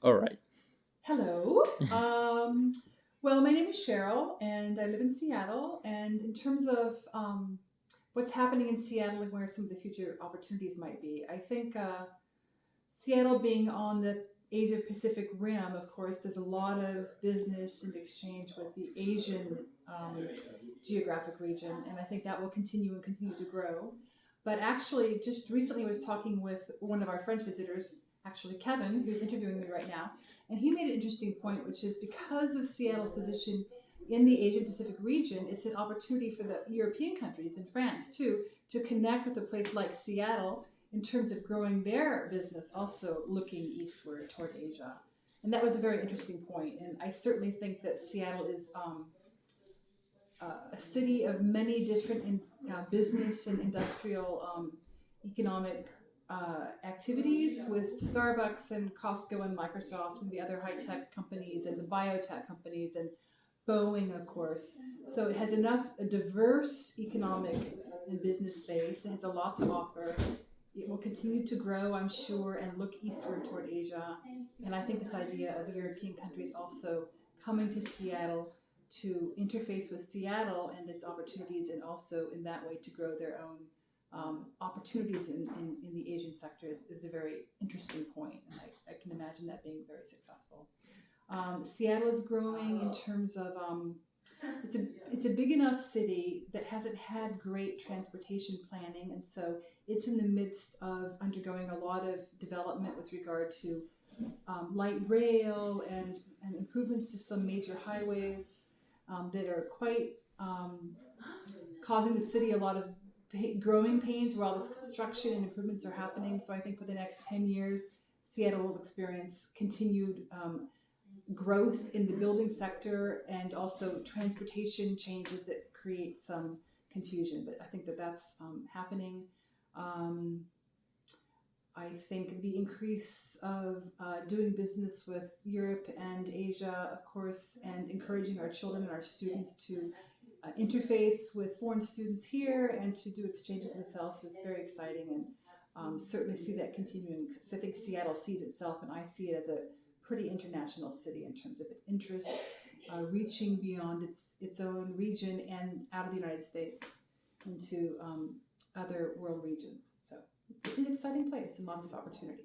All right. Hello. Well, my name is Cheryl, and I live in Seattle. And in terms of what's happening in Seattle and where some of the future opportunities might be, I think Seattle being on the Asia Pacific Rim, of course, there's a lot of business and exchange with the Asian geographic region, and I think that will continue and continue to grow. But actually, just recently, I was talking with one of our French visitors, actually Kevin, who's interviewing me right now, and he made an interesting point, which is because of Seattle's position in the Asian Pacific region, it's an opportunity for the European countries and France too to connect with a place like Seattle in terms of growing their business, also looking eastward toward Asia. And that was a very interesting point. And I certainly think that Seattle is a city of many different business and industrial economic activities with Starbucks and Costco and Microsoft and the other high tech companies and the biotech companies and Boeing, of course. So it has enough a diverse economic and business base. It has a lot to offer. It will continue to grow, I'm sure, and look eastward toward Asia. And I think this idea of European countries also coming to Seattle to interface with Seattle and its opportunities, and also in that way to grow their own opportunities in the Asian sector is a very interesting point, and I can imagine that being very successful. Seattle is growing in terms of it's a big enough city that hasn't had great transportation planning, and so it's in the midst of undergoing a lot of development with regard to light rail and improvements to some major highways that are quite causing the city a lot of growing pains where all this construction and improvements are happening. So I think for the next 10 years, Seattle will experience continued growth in the building sector and also transportation changes that create some confusion. But I think that that's happening. Um, I think the increase of doing business with Europe and Asia, of course, and encouraging our children and our students to interface with foreign students here and to do exchanges themselves is very exciting, and certainly see that continuing because I think Seattle sees itself, and I see it as a pretty international city in terms of its interest, reaching beyond its own region and out of the United States into other world regions. So it's an exciting place and lots of opportunity.